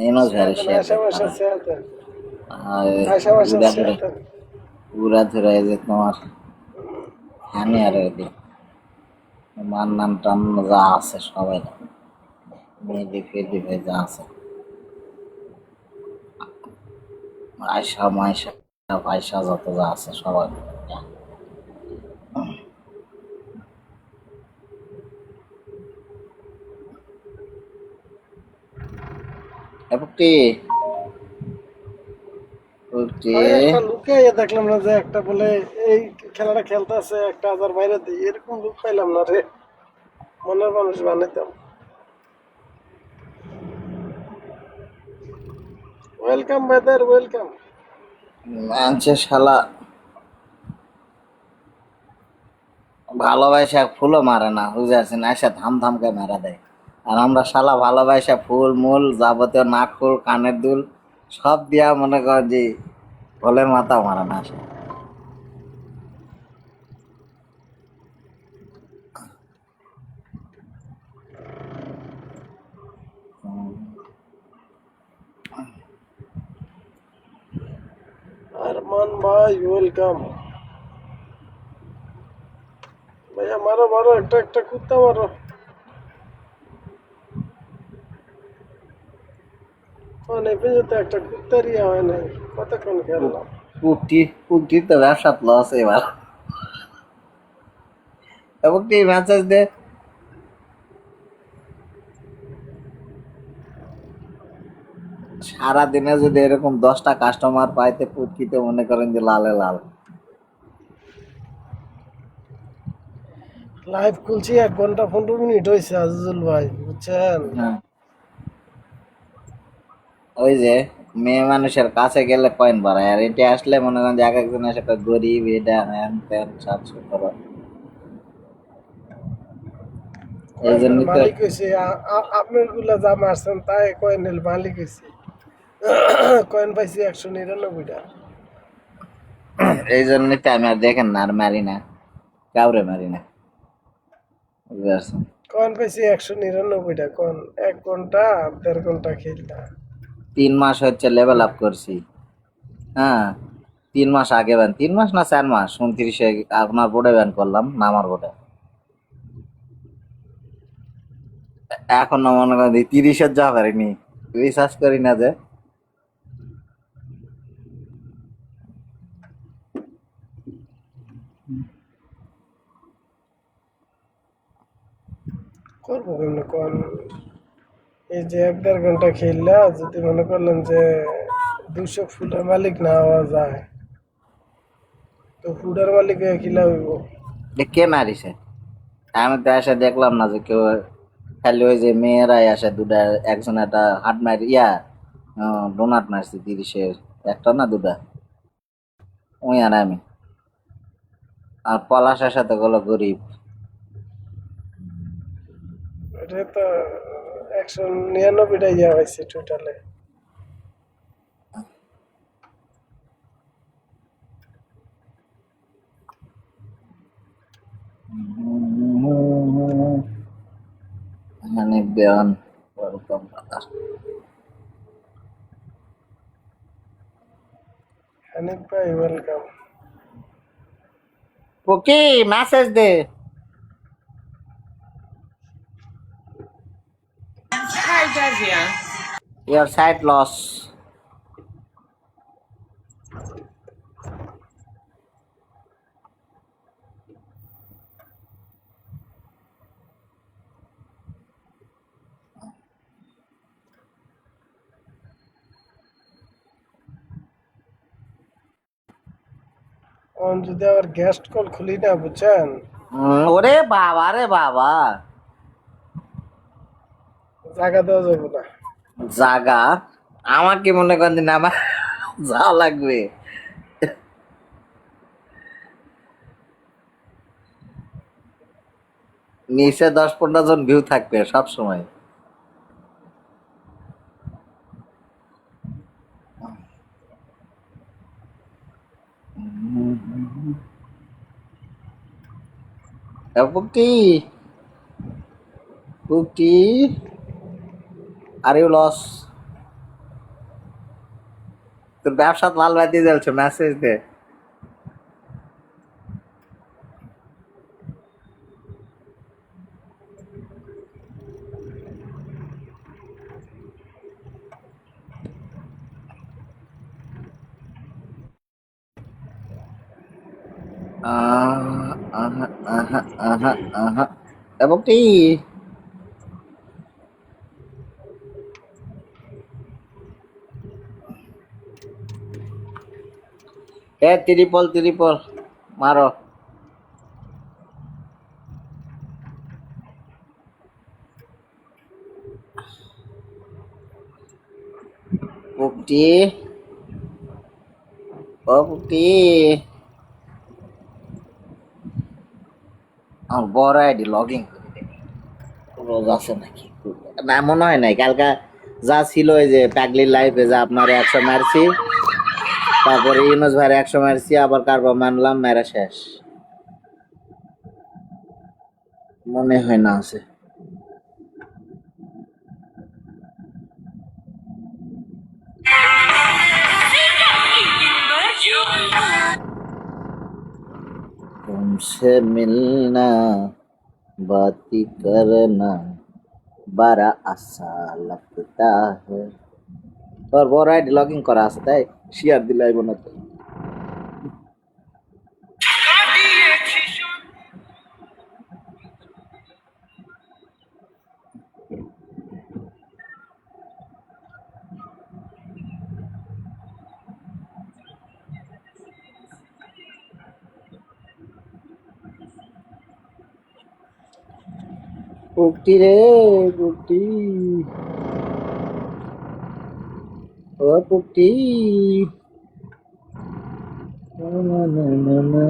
এনো ঝাড়ে শেয়াতে উড়া ধরে উড়া ধরে যে তোমার হানি আর মান্নান টান্ন যা আছে সবাই মেহেদি ফেদি ভাই যা আছে আয়সা মাইশা পয়সা যত যা আছে সবাই একটি একটা লুকাইয়া দেখলাম না যে একটা বলে এই খেলাটা খেলতে আছে একটা হাজার বাইরে দিই এরকম লুক পাইলাম না রে মনের মানুষ বানাইতাম ওয়েলকাম ব্রাদার ওয়েলকাম মানছে শালা ভালোবাসা ফুলও মারে না বুঝেছেন এসে ধাম ধামকে মেরা দেয় আর আমরা শালা ভালোবাসা ফুল মূল যাবতীয় নাক ফুল কানের দুল সব দিয়া মনে কর যে ফলের মাথা মারে না আসে আরমান ভাই ওয়েলকাম ভাইয়া মারো মারো একটা একটা কুত্তা মারো এই পর্যন্ত একটা কুত্তার ইয়া হয় নাই কতক্ষণ খেললাম পুকটি তো ব্যবসা লস এবার পুকটি মেসেজ দে সারাদিনে যদি এরকম 10টা কাস্টমার পাইতে পুটকিতে মনে করেন যে লালে লাল লাইভ খুলছি 1 ঘন্টা 15 মিনিট হয়েছে আজিজুল ভাই বুঝছেন হ্যাঁ ওই যে মেয়ে মানুষের কাছে গেলে কয়েন বাড়ায় আর এটা আসলে মনে করেন যে এক একজনের সাথে গরিব এটা হ্যান ত্যান 717 এই কয়েনের জন্যই তো মালিক হয়েছে আপনার গুলা যা মারছেন তাই কয়েনের মালিক হয়েছে কয়েন পাইছি 199টা এই জন্যই তো আমি আর দেখেন না আর মারি না কাউরে মারি না বুঝতে পারছেন কয়েন পাইছি 199টা কয়েন 1 ঘন্টা 1.5 ঘন্টা খেলতা 3 মাস হচ্ছে লেভেল আপ করছি হ্যাঁ 3 মাস আগে ব্যান 3 মাস না 4 মাস 29-এ আপনার বোর্ডে ব্যান করলাম না আমার বোর্ডে এখনো মনে করেন 30-এর যা পারিনি রিসার্চ করি না যে করবো কেমন কয়েন এই যে 1.5 ঘন্টা খেললা যদি মনে করলেন যে 200 ফুটের মালিক না হওয়া যায় তো ফুটের মালিক হয়ে কিলা হইব কে মারিছে আমি তো এসে দেখলাম না যে কেউ খালি ওই যে মেয়েরাই আসে দুটা একজন একটা হাট মারি ডোনাট মারছি 30-এর একটা না দুটা ওই আর আমি আর পলাশের সাথে গুলো গরিব এটা তো 199টা ইয়া হয়েছে টোটালে মানে বেয়ন ওরকম কথা হানিফ ভাই ওয়েলকাম ওকে মেসেজ দে Hi, Jazia. Your site loss যদি আবার গেস্ট কল খুলি না বুঝছেন ওরে বাবা রে বাবা জায়গা দেওয়া যাবে না জাগা আমাকে মনে করেন না আমার যা লাগবে নিচে 10-15 জন ভিউ থাকবে সব সময় পুকটি পুকটি আর ইউ লস তোর ব্যবসা লাল বাতি জ্বলছে, মেসেজ দে। আহা আহা আহা আহা এবং কি ত্রিপল ত্রিপল মারো। পুকটি ও পুকটি, আমার বড় আইডি লগইন করে দেখি রোজ আছে নাকি। না মনে হয় নাই, কালকা যা ছিল ওই যে প্যাগলির লাইফে যা আপনার 100 মারছি, তারপরে ইউনুস ভাইয়ের 100 মারছি, আবার কারবার মানলাম, মেরা শেষ। মনে হয় না আছে। तुमसे मिलना बाती करना बड़ा अच्छा लगता है। তোর বড় আইডি লগইন করা আছে তাই শেয়ার দিলাই না তো। পুকটি রে পুকটি, ও পুকটি, না না না না না।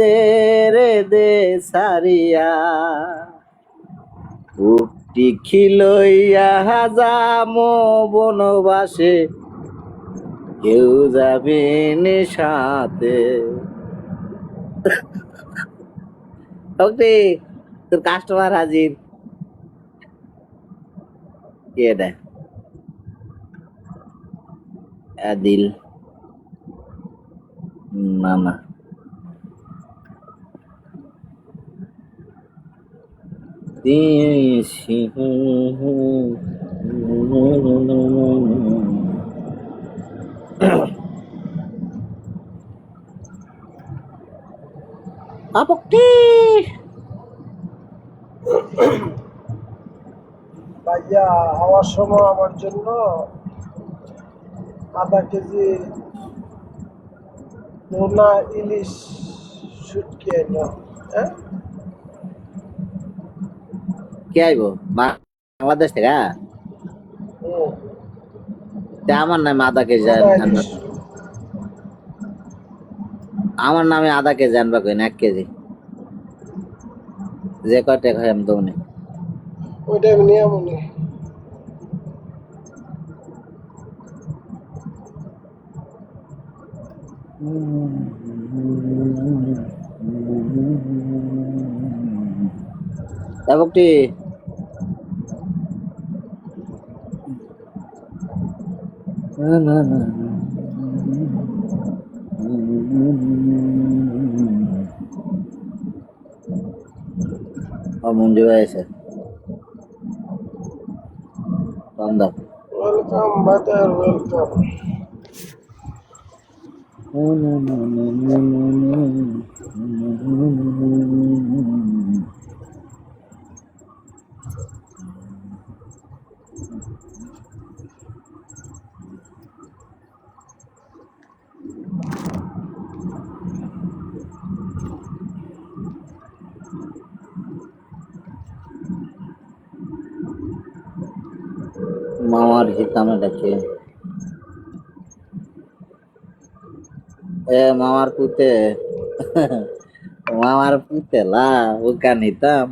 দে রে দে সারিয়া পুকটি খিলইয়া যামো বনবাসে, কেউ যাবে নে সাথে। ওকে তোর কাস্টমার হাজির। কে এটা? আদিল? না না, আপকি ভাইয়া হওয়ার সময় আমার জন্য আধা কেজি নোনা ইলিশ শুটকি এনো। হ্যাঁ, কে আইব বাংলাদেশ থেকে? হুম, তা আমার নামে আধা কেজি নোনা আনবা, ইলিশ। আমার নামে আধা কেজি আনবা কইন, 1 কেজি যে কয় টাকা হয় আমি দেবো না। ওইটা আমি নিয়ে মনে একটি না না না মঞ্জু ভাই আছে বন্ধ। Welcome brother, welcome. হিতাম এটাকে এ মামার পুতে মামার পুতে লা ওকা নিতাম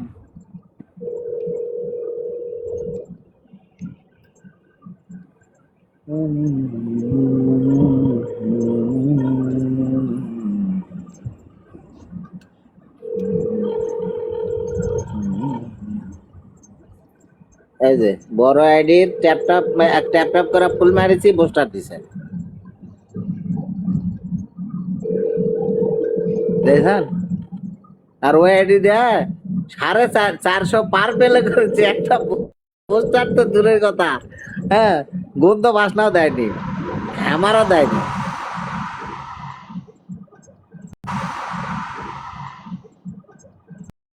এই যে বড় আইডির ট্যাপ ট্যাপ করে ফুল মারিছি পোস্টার দিছে দেখেন আর ওই আইডি দেয় 450 পার পেলে করেছে একটা পোস্টার তো দূরের কথা হ্যাঁ গন্ধ বাসনাও দেয়নি আমারও দেয়নি